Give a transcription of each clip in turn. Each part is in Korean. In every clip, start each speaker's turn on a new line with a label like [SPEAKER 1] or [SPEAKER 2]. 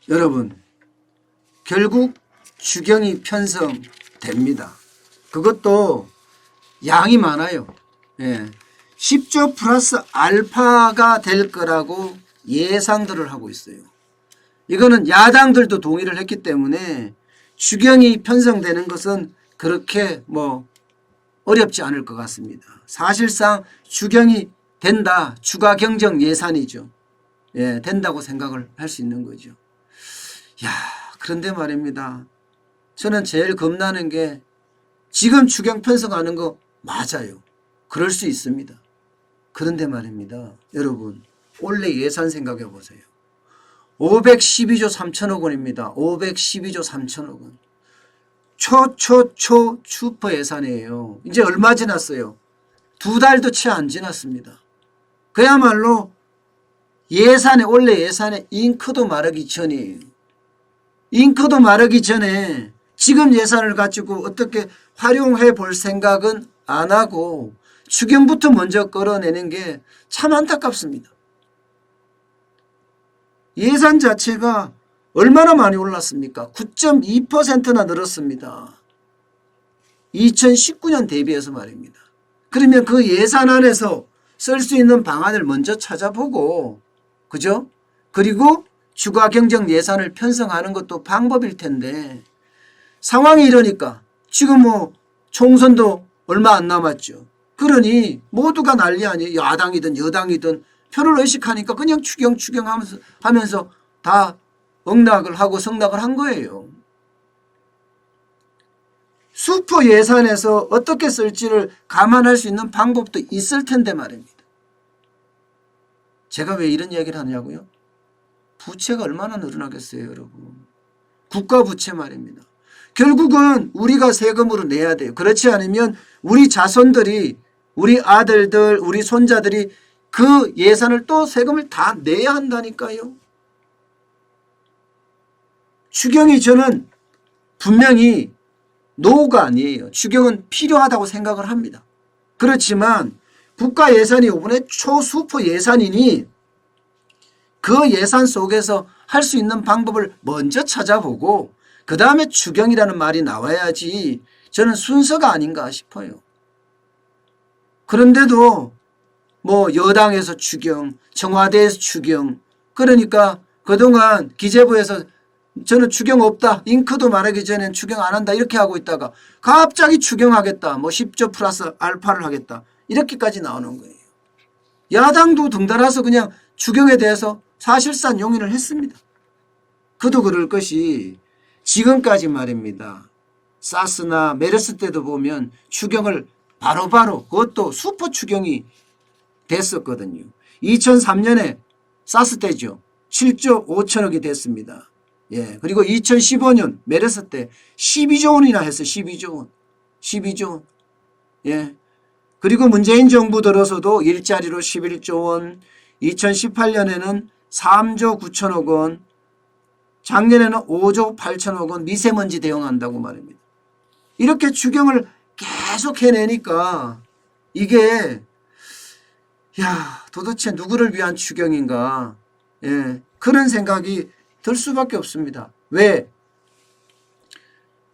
[SPEAKER 1] 여러분, 결국 추경이 편성됩니다. 그것도 양이 많아요. 10조 플러스 알파가 될 거라고 예상들을 하고 있어요. 이거는 야당들도 동의를 했기 때문에 추경이 편성되는 것은 그렇게 어렵지 않을 것 같습니다. 사실상 추경이 된다. 추가 경정 예산이죠. 된다고 생각을 할 수 있는 거죠. 그런데 말입니다. 저는 제일 겁나는 게 지금 추경 편성하는 거 맞아요. 그럴 수 있습니다. 그런데 말입니다. 여러분, 올해 예산 생각해 보세요. 512조 3천억 원입니다. 512조 3천억 원. 초 슈퍼 예산이에요. 이제 얼마 지났어요? 2달도 채 안 지났습니다. 그야말로 올해 예산에 잉크도 마르기 전이에요. 잉크도 마르기 전에 지금 예산을 가지고 어떻게 활용해 볼 생각은 안 하고 추경부터 먼저 끌어내는 게 참 안타깝습니다. 예산 자체가 얼마나 많이 올랐습니까? 9.2%나 늘었습니다. 2019년 대비해서 말입니다. 그러면 그 예산 안에서 쓸 수 있는 방안을 먼저 찾아보고, 그죠? 그리고 추가 경정 예산을 편성하는 것도 방법일 텐데, 상황이 이러니까 지금 총선도 얼마 안 남았죠. 그러니 모두가 난리 아니에요. 야당이든 여당이든 표를 의식하니까 그냥 추경하면서 다 응낙을 하고 성낙을 한 거예요. 슈퍼 예산에서 어떻게 쓸지를 감안할 수 있는 방법도 있을 텐데 말입니다. 제가 왜 이런 얘기를 하냐고요? 부채가 얼마나 늘어나겠어요, 여러분. 국가 부채 말입니다. 결국은 우리가 세금으로 내야 돼요. 그렇지 않으면 우리 자손들이, 우리 아들들, 우리 손자들이 그 예산을 또 세금을 다 내야 한다니까요. 추경이 저는 분명히 노가 아니에요. 추경은 필요하다고 생각을 합니다. 그렇지만 국가 예산이 이번에 초슈퍼 예산이니 그 예산 속에서 할 수 있는 방법을 먼저 찾아보고 그 다음에 추경이라는 말이 나와야지 저는 순서가 아닌가 싶어요. 그런데도 여당에서 추경, 청와대에서 추경, 그러니까 그동안 기재부에서 저는 추경 없다, 잉크도 마르기 전엔 추경 안 한다 이렇게 하고 있다가 갑자기 추경하겠다, 10조 플러스 알파를 하겠다 이렇게까지 나오는 거예요. 야당도 덩달아서 그냥 추경에 대해서 사실상 용인을 했습니다. 그도 그럴 것이 지금까지 말입니다. 사스나 메르스 때도 보면 추경을 바로바로 그것도 슈퍼 추경이 됐었거든요. 2003년에 사스 때죠. 7조 5천억이 됐습니다. 그리고 2015년 메르스 때 12조 원이나 했어요. 12조 원. 그리고 문재인 정부 들어서도 일자리로 11조 원, 2018년에는 3조 9천억 원, 작년에는 5조 8천억 원 미세먼지 대응한다고 말입니다. 이렇게 추경을 계속 해내니까 이게 도대체 누구를 위한 추경인가, 그런 생각이 들 수밖에 없습니다. 왜?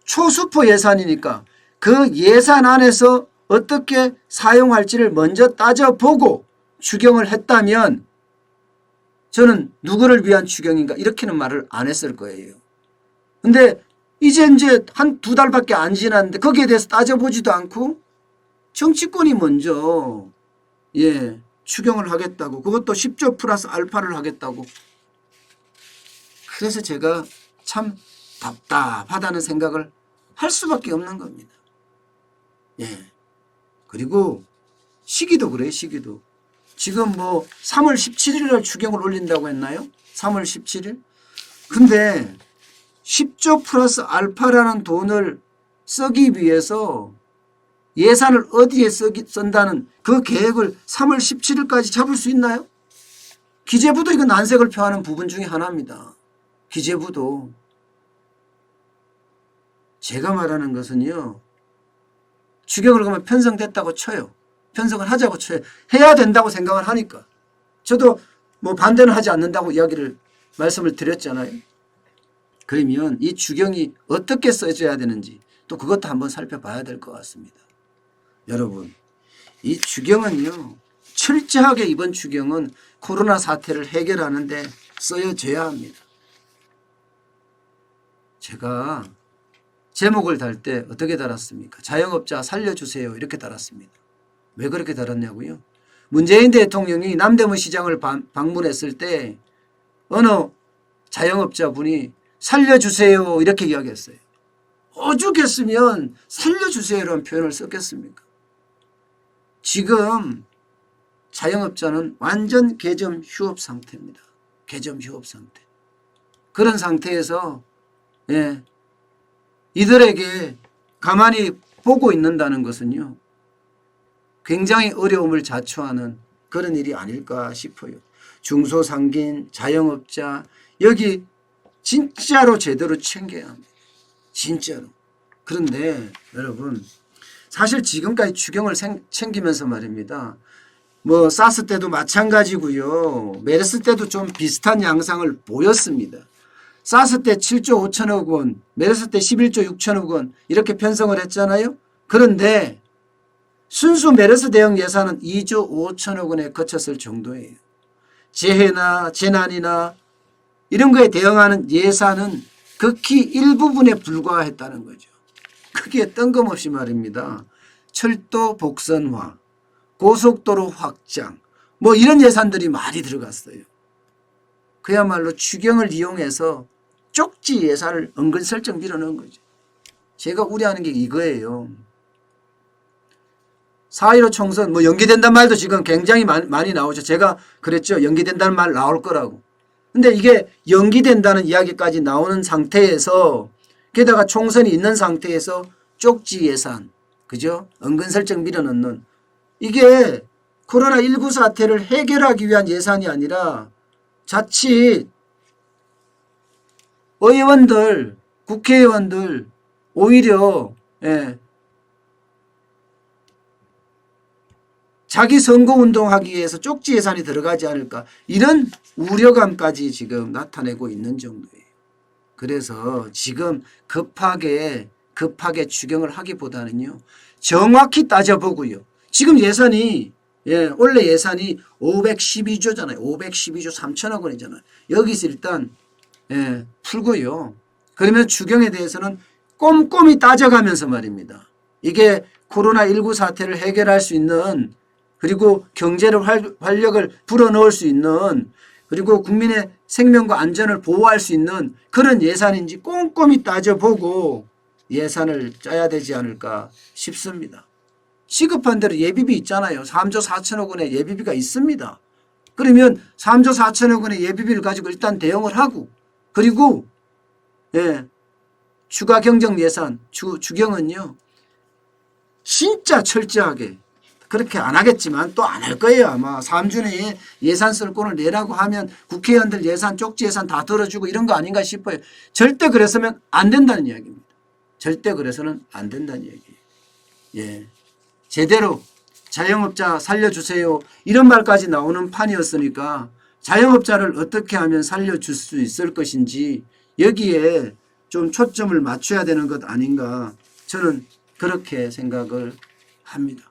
[SPEAKER 1] 초슈퍼 예산이니까 그 예산 안에서 어떻게 사용할지를 먼저 따져보고 추경을 했다면 저는 누구를 위한 추경인가 이렇게는 말을 안 했을 거예요. 근데 이제 한 2달밖에 안 지났는데 거기에 대해서 따져보지도 않고 정치권이 먼저 추경을 하겠다고, 그것도 10조 플러스 알파를 하겠다고. 그래서 제가 참 답답하다는 생각을 할 수밖에 없는 겁니다. 그리고 시기도 그래요. 시기도. 지금 3월 17일 날 추경을 올린다고 했나요? 3월 17일? 근데 10조 플러스 알파라는 돈을 쓰기 위해서 예산을 어디에 쓴다는 그 계획을 3월 17일까지 잡을 수 있나요? 기재부도 이거 난색을 표하는 부분 중에 하나입니다. 기재부도. 제가 말하는 것은요, 추경을 그러면 편성됐다고 쳐요. 편성을 하자고 쳐요. 해야 된다고 생각을 하니까. 저도 반대는 하지 않는다고 말씀을 드렸잖아요. 그러면 이 추경이 어떻게 써져야 되는지 또 그것도 한번 살펴봐야 될 것 같습니다. 여러분, 이 추경은요, 철저하게 이번 추경은 코로나 사태를 해결하는 데 쓰여져야 합니다. 제가 제목을 달 때 어떻게 달았습니까? 자영업자 살려주세요 이렇게 달았습니다. 왜 그렇게 달았냐고요? 문재인 대통령이 남대문 시장을 방문했을 때 어느 자영업자분이 살려주세요 이렇게 이야기했어요. 오죽했으면 살려주세요라는 표현을 썼겠습니까? 지금 자영업자는 완전 개점 휴업 상태입니다. 개점 휴업 상태. 그런 상태에서 이들에게 가만히 보고 있는다는 것은요, 굉장히 어려움을 자초하는 그런 일이 아닐까 싶어요. 중소상긴, 자영업자, 여기 진짜로 제대로 챙겨야 합니다. 진짜로. 그런데 여러분, 사실 지금까지 추경을 챙기면서 말입니다. 뭐 사스 때도 마찬가지고요. 메르스 때도 좀 비슷한 양상을 보였습니다. 사스 때 7조 5천억 원, 메르스 때 11조 6천억 원 이렇게 편성을 했잖아요. 그런데 순수 메르스 대응 예산은 2조 5천억 원에 그쳤을 정도예요. 재해나 재난이나 이런 거에 대응하는 예산은 극히 일부분에 불과했다는 거죠. 크게 뜬금없이 말입니다. 철도 복선화, 고속도로 확장, 뭐 이런 예산들이 많이 들어갔어요. 그야말로 추경을 이용해서 쪽지 예산을 은근슬쩍 밀어넣은 거죠. 제가 우려하는 게 이거예요. 4.15 총선 뭐 연기된다는 말도 지금 굉장히 많이 나오죠. 제가 그랬죠. 연기된다는 말 나올 거라고. 근데 이게 연기된다는 이야기까지 나오는 상태에서 게다가 총선이 있는 상태에서 쪽지 예산, 그죠? 은근슬쩍 밀어넣는 이게 코로나19 사태를 해결하기 위한 예산이 아니라 자칫 의원들, 국회의원들 오히려 자기 선거운동하기 위해서 쪽지 예산이 들어가지 않을까 이런 우려감까지 지금 나타내고 있는 정도예요. 그래서 지금 급하게 추경을 하기보다는요. 정확히 따져보고요. 지금 예산이 원래 예산이 512조잖아요. 512조 3천억 원이잖아요. 여기서 일단 풀고요. 그러면 추경에 대해서는 꼼꼼히 따져가면서 말입니다. 이게 코로나19 사태를 해결할 수 있는 그리고 경제를 활력을 불어넣을 수 있는 그리고 국민의 생명과 안전을 보호할 수 있는 그런 예산인지 꼼꼼히 따져보고 예산을 짜야 되지 않을까 싶습니다. 시급한 대로 예비비 있잖아요. 3조 4천억 원의 예비비가 있습니다. 그러면 3조 4천억 원의 예비비를 가지고 일단 대응을 하고 그리고 추가 경정 예산, 추경은요. 진짜 철저하게 그렇게 안 하겠지만 또 안 할 거예요. 아마 3주 내에 예산설권을 내라고 하면 국회의원들 예산, 쪽지 예산 다 들어주고 이런 거 아닌가 싶어요. 절대 그래서는 안 된다는 이야기입니다. 절대 그래서는 안 된다는 얘기예요. 제대로 자영업자 살려주세요. 이런 말까지 나오는 판이었으니까 자영업자를 어떻게 하면 살려줄 수 있을 것인지 여기에 좀 초점을 맞춰야 되는 것 아닌가 저는 그렇게 생각을 합니다.